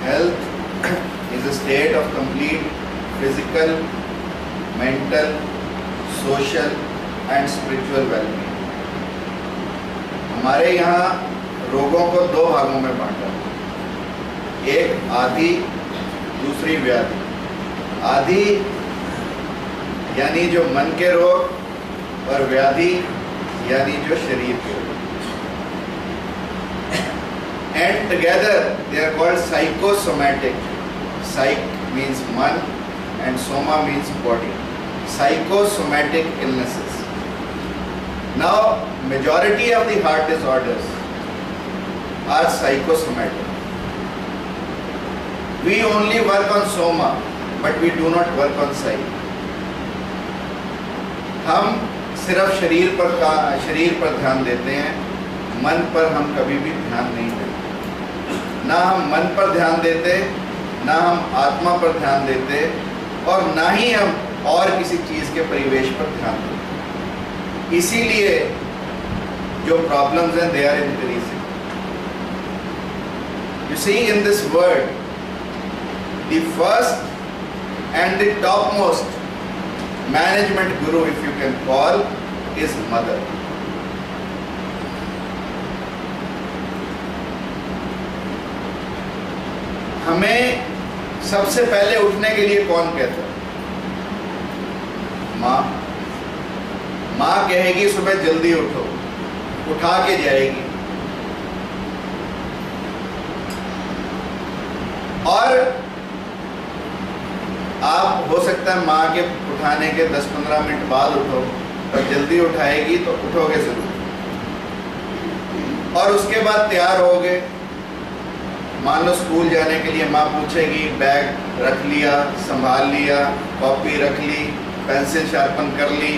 Health is a state of complete physical, mental, social and spiritual well-being. हमारे यहाँ रोगों को दो भागों में बांटा, एक आदि, दूसरी व्याधि। आदि यानी जो मन के रोग और व्याधि यानी जो शरीर के रोग। And together they are called psychosomatic. Psych means man and soma means body. Psychosomatic illnesses. Now majority of the heart disorders are psychosomatic. We only work on soma but we do not work on psyche. हम सिर्फ शरीर पर ध्यान देते हैं, मन पर हम कभी भी ध्यान नहीं देते। ना हम मन पर ध्यान देते, ना हम आत्मा पर ध्यान देते और ना ही हम और किसी चीज के परिवेश पर ध्यान देते। इसीलिए जो प्रॉब्लम्स हैं they are increasing. You see in this world the first and the top most management guru, if you can call, is mother. हमें सबसे पहले उठने के लिए कौन कहता है? माँ। माँ कहेगी सुबह जल्दी उठो, उठा के जाएगी। और आप हो सकता है माँ के उठाने के 10-15 मिनट बाद उठो, और जल्दी उठाएगी तो उठोगे जरूर। और उसके बाद तैयार होगे, मान लो स्कूल जाने के लिए माँ पूछेगी, बैग रख लिया, संभाल लिया, कॉपी रख ली, पेंसिल शार्पन कर ली,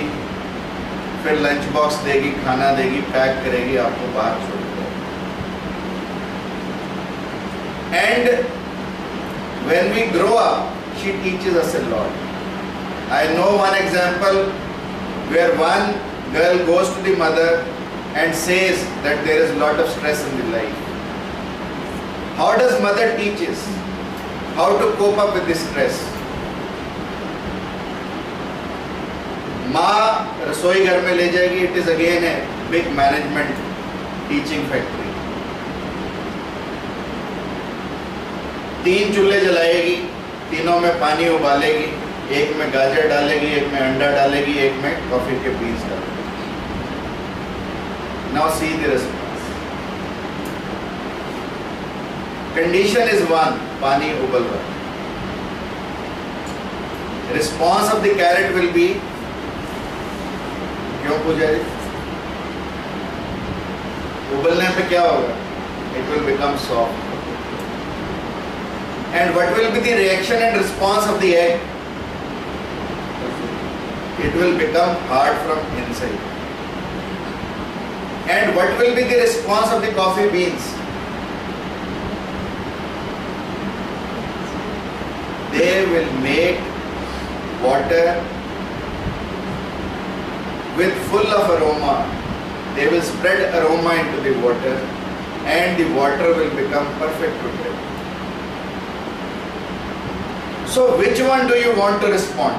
फिर लंच बॉक्स देगी, खाना देगी, पैक करेगी, आपको बाहर छोड़ देगी। And when we grow up, she teaches us a lot. I know one example where one girl goes to the mother and says that there is a lot of stress in the life. How does mother teaches how to cope up with the stress? माँ रसोई घर में ले जाएगी, it is again a big management teaching factory. 3 चूल्हे जलाएगी, तीनों में पानी उबालेगी, एक में गाजर डालेगी, एक में अंडा डालेगी, एक में कॉफी के बीज डालेगी। Now see the response. Condition is one, पानी उबल रहा है। Response of the carrot will be, क्यों पूजा जी? उबलने पे क्या होगा? It will become soft. And what will be the reaction and response of the egg? It will become hard from inside. And what will be the response of the coffee beans? They will make water with full of aroma. They will spread aroma into the water and the water will become perfect to drink. So which one do you want to respond?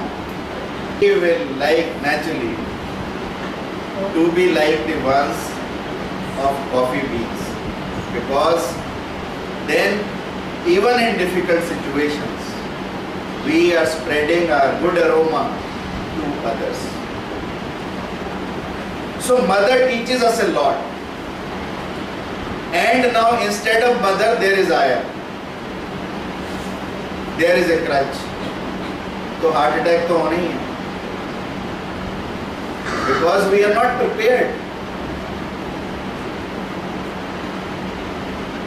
You will like naturally to be like the ones of coffee beans, because then even in difficult situations we are spreading our good aroma to others. So mother teaches us a lot, and now instead of mother there is Aya, there is a crutch. तो heart attack तो होना ही है, because we are not prepared.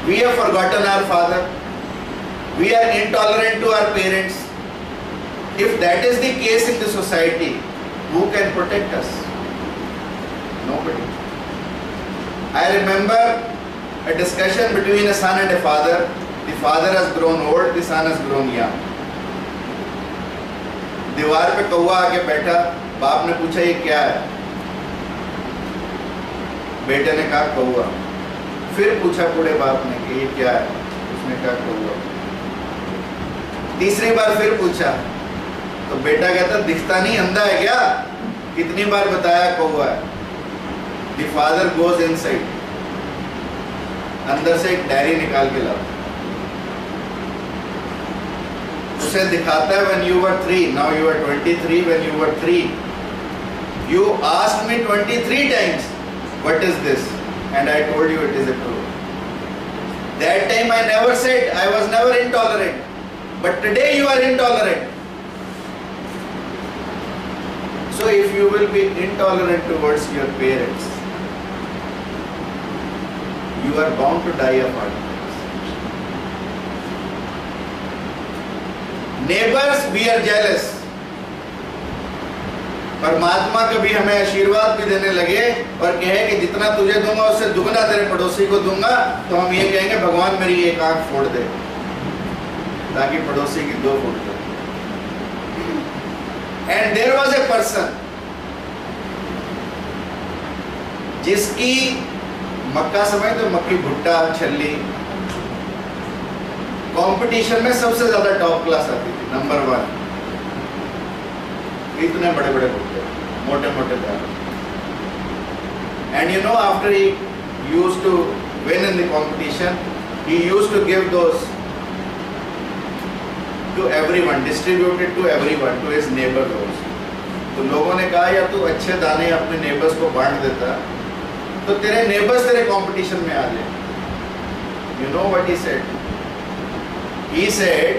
We have forgotten our father. We are intolerant to our parents. If that is the case in the society, who can protect us? Nobody. I remember a discussion between a son and a father. The father has grown old, the son has grown young. दीवार पे कौवा आके बैठा, बाप ने पूछा ये क्या है? बेटे ने कहा कौवा। फिर पूछा बूढ़े बाप ने कि ये क्या है? उसने कहा कौवा। तीसरी बार फिर पूछा तो बेटा कहता दिखता नहीं, अंधा है क्या? कितनी बार बताया कौवा है। द फादर गोज इनसाइड, अंदर से एक डायरी निकाल के लाता, उसे दिखाता है when you were 3, now you are 23, when you were 3 you asked me 23 times what is this and I told you it is a crow. That time I never said, I was never intolerant, but today you are intolerant. So if you will be intolerant towards your parents, you are bound to die of heart. Neighbors, we are jealous. परमात्मा कभी हमें आशीर्वाद भी देने लगे और कहे कि जितना तुझे दूंगा उससे दुगना तेरे पड़ोसी को दूंगा, तो हम ये कहेंगे भगवान मेरी एक आंख फोड़ दे ताकि पड़ोसी की दो फोड़ दे। And there was a person जिसकी मक्का समय तो मक्की भुट्टा छल्ली कंपटीशन में सबसे ज्यादा टॉप क्लास आती थी, नंबर 1। इतने बड़े बड़े भुट्टे, मोटे मोटे दाल। And you know after he used to win in the competition, he used to give those to everyone, distributed to everyone, to his neighbours also. तो लोगों ने कहा या तू अच्छे दाने अपने नेबर्स को बांट देता तो तेरे नेबर्स तेरे कंपटीशन में आ जाए। You know what he said? He said,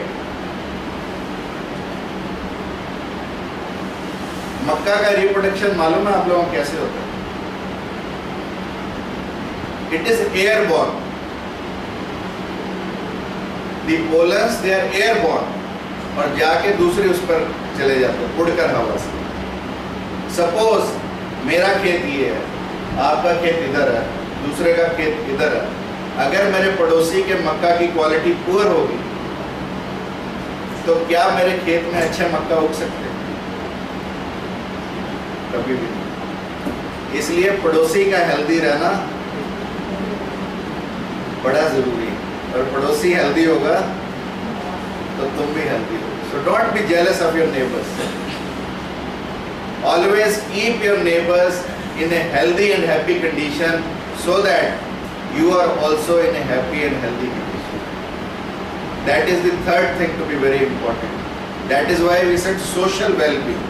मक्का का रिप्रोडक्शन मालूम है आप लोगों को कैसे होता है? It is airborne. The pollens they are airborne और जाके दूसरे उस पर चले जाते हैं उड़कर हवा से। सपोज मेरा खेत ये है, आपका खेत इधर है, दूसरे का खेत इधर है। अगर मेरे पड़ोसी के मक्का की क्वालिटी पुअर होगी तो क्या मेरे खेत में अच्छे मक्का उग सकते हैं? कभी भी नहीं। इसलिए पड़ोसी का हेल्दी रहना बड़ा जरूरी है, और पड़ोसी हेल्दी होगा तो तुम भी हेल्दी हो। So don't be jealous of your neighbours, always keep your neighbours in a healthy and happy condition so that you are also in a happy and healthy condition. That is the third thing to be very important. That is why we said social well-being.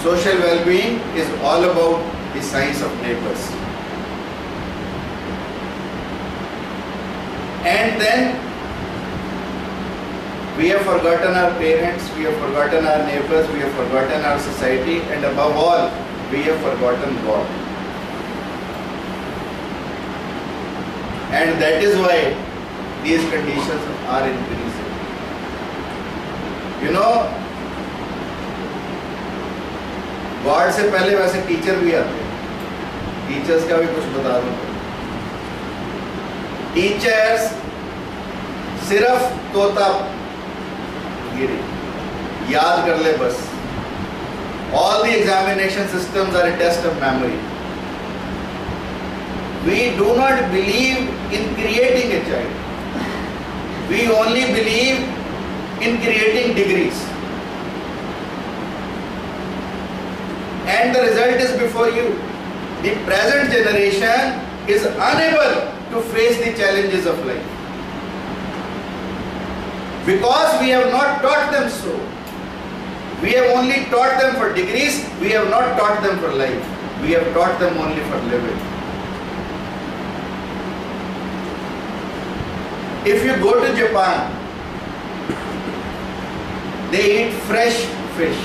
Social well-being is all about the science of neighbors. And then we have forgotten our parents, we have forgotten our neighbors, we have forgotten our society, and above all, we have forgotten God. And that is why these conditions are increasing. You know, God से पहले वैसे teacher भी आते हैं। Teachers का भी कुछ बता दूं। टीचर्स सिर्फ तोता गिरी याद कर ले बस। All the examination systems are a test of memory. We do not believe in creating a child. We only believe in creating degrees. And the result is before you. The present generation is unable to face the challenges of life. Because we have not taught them so. We have only taught them for degrees, we have not taught them for life. We have taught them only for living. If you go to Japan, they eat fresh fish,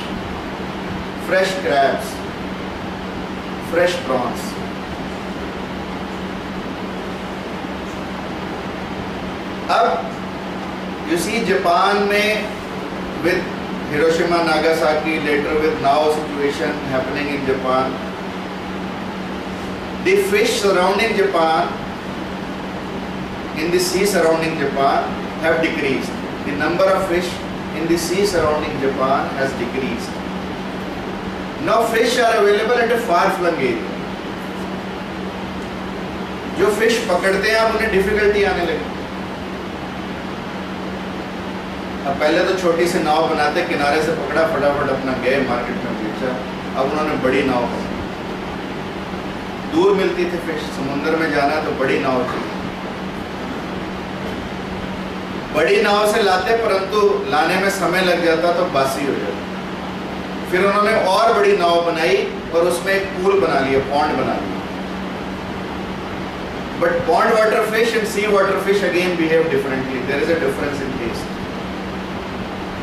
fresh crabs, fresh prawns. अब you see Japan में with Hiroshima, Nagasaki, later with now situation happening in Japan, the fish surrounding Japan, in the sea surrounding Japan, have decreased. The number of fish in the sea surrounding Japan has decreased. Now fish are available at a far-flung area. जो fish पकड़ते हैं अब उन्हें difficulty आने लगी। अब पहले तो छोटी सी नाव बनाते, किनारे से पकड़ा, फटाफट अपना गए मार्केट में बेचा। अब उन्होंने बड़ी नाव बनाई, दूर मिलती थी फिश, समुद्र में जाना तो बड़ी नाव थी, बड़ी नाव से लाते, परंतु लाने में समय लग जाता तो बासी हो जाता। फिर उन्होंने और बड़ी नाव बनाई और उसमें एक पूल बना लिया, पॉन्ड बना लिया। But pond water fish and sea water fish again behave differently, there is a difference in taste.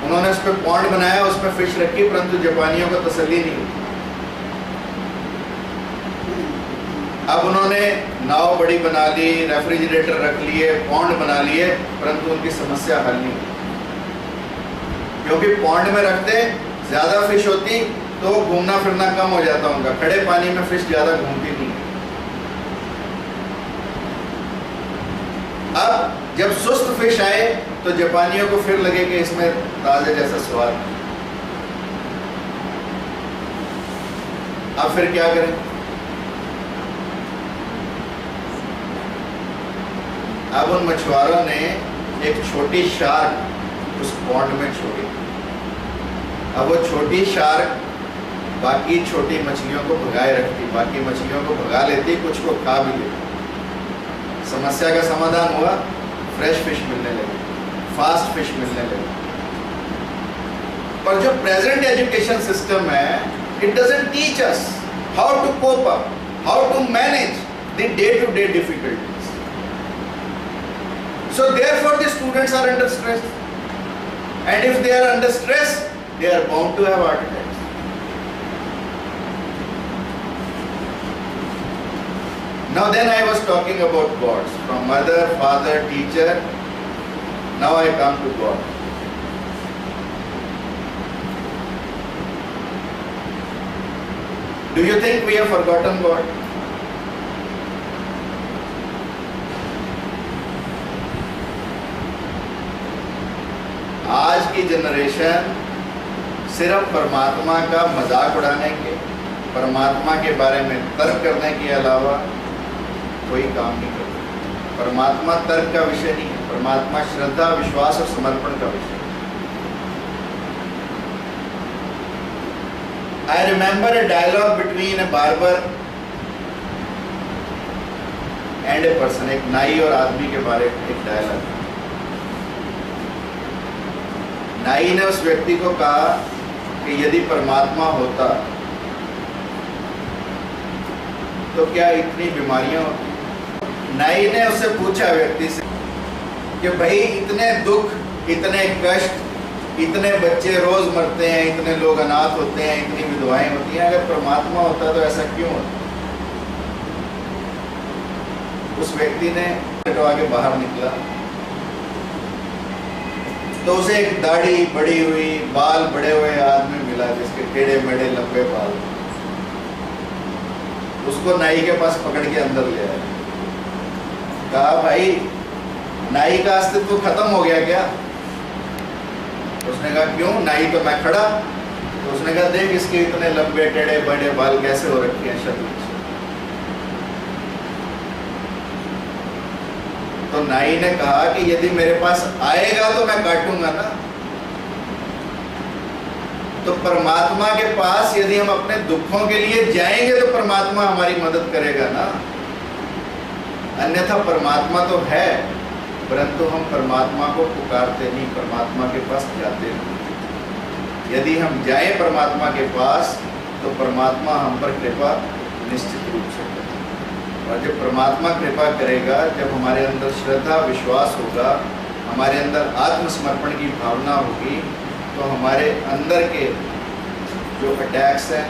उन्होंने उस पर पॉन्ड बनाया, उसमें फिश रखी, परंतु जापानियों को तसल्ली नहीं हुई। अब उन्होंने नाव बड़ी बना ली, रेफ्रिजरेटर रख लिए, पॉन्ड बना लिए, परंतु उनकी समस्या हल नहीं हुई। क्योंकि पॉन्ड में रखते ज्यादा फिश होती तो घूमना फिरना कम हो जाता उनका, खड़े पानी में फिश ज्यादा घूमती नहीं। अब जब सुस्त फिश आए तो जापानियों को फिर लगे कि इसमें ताजे जैसा स्वाद। अब फिर क्या करें? अब उन मछुआरों ने एक छोटी शार्क उस पॉन्ड में छोड़ी। अब वो छोटी शार्क बाकी छोटी मछलियों को भगाए रखती, बाकी मछलियों को भगा लेती, कुछ को खा भी लेती। समस्या का समाधान हुआ, फ्रेश फिश मिलने लगी, फास्ट फिश मिलने लगी। पर जो प्रेजेंट एजुकेशन सिस्टम है, it doesn't teach us how to cope up, how to manage the day to day difficulties. So therefore the students are under stress, and if they are under stress, they are bound to have heart attacks. Now then I was talking about gods, from mother, father, teacher, now I come to God. Do you think we have forgotten God? आज की generation सिर्फ परमात्मा का मजाक उड़ाने के, परमात्मा के बारे में तर्क करने के अलावा कोई काम नहीं करती। परमात्मा तर्क का विषय नहीं है, परमात्मा श्रद्धा, विश्वास और समर्पण का विषय है। I remember a dialogue between a barber and a person, एक नाई और आदमी के बारे में एक डायलॉग। नाई ने उस व्यक्ति को कहा कि यदि परमात्मा होता तो क्या इतनी बीमारियां होती? नाई ने उससे पूछा व्यक्ति से कि भाई इतने दुख, इतने कष्ट, इतने बच्चे रोज मरते हैं, इतने लोग अनाथ होते हैं, इतनी विधवाएं होती हैं, अगर परमात्मा होता तो ऐसा क्यों होता? उस व्यक्ति ने कटवा के बाहर निकला तो उसे एक दाढ़ी बड़ी हुई, बाल बड़े हुए आदमी मिला जिसके टेढ़े मेढ़े लंबे बाल। उसको नाई के पास पकड़ के अंदर ले आया। कहा भाई नाई का अस्तित्व खत्म हो गया क्या? उसने कहा क्यों? नाई तो मैं खड़ा। तो उसने कहा देख इसके इतने लंबे टेढ़े बड़े बाल कैसे हो रखे हैं शरीर से। तो नाई ने कहा कि यदि मेरे पास आएगा तो मैं काटूंगा ना। तो परमात्मा के पास यदि हम अपने दुखों के लिए जाएंगे तो परमात्मा हमारी मदद करेगा ना, अन्यथा परमात्मा तो है परंतु हम परमात्मा को पुकारते नहीं, परमात्मा के पास जाते नहीं। यदि हम जाएं परमात्मा के पास तो परमात्मा हम पर कृपा निश्चित रूप से करेगा। और जब परमात्मा कृपा करेगा, जब हमारे अंदर श्रद्धा विश्वास होगा, हमारे अंदर आत्मसमर्पण की भावना होगी, तो हमारे अंदर के जो अटैक्स हैं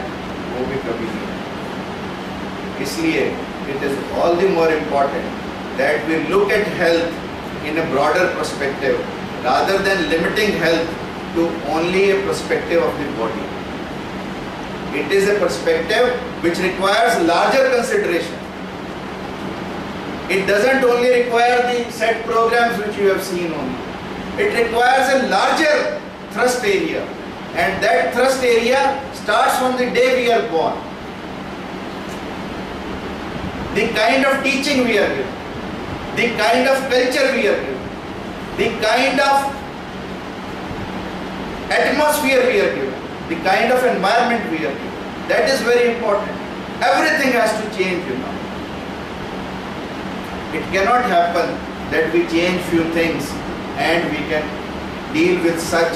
वो भी कभी नहीं है। इसलिए it is all the more important that we look at health in a broader perspective rather than limiting health to only a perspective of the body. It is a perspective which requires larger consideration. It doesn't only require the set programs which you have seen only. It requires a larger thrust area, and that thrust area starts from the day we are born. The kind of teaching we are given, the kind of culture we are given, the kind of atmosphere we are given, the kind of environment we are given. That is very important. Everything has to change, you know. It cannot happen that we change few things and we can deal with such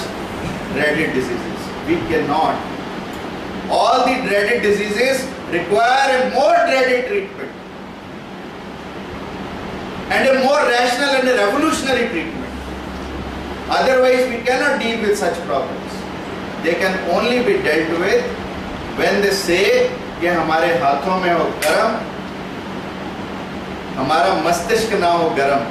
dreaded diseases. We cannot. All the dreaded diseases require a more dreaded treatment and a more rational and a revolutionary treatment. Otherwise, we cannot deal with such problems. They can only be dealt with when they say कि हमारे हाथों में हो गरम, हमारा मस्तिष्क ना हो गरम,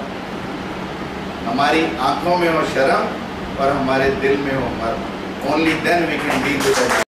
हमारी आंखों में हो शर्म और हमारे दिल में हो मर्म. Only then we can deal with it.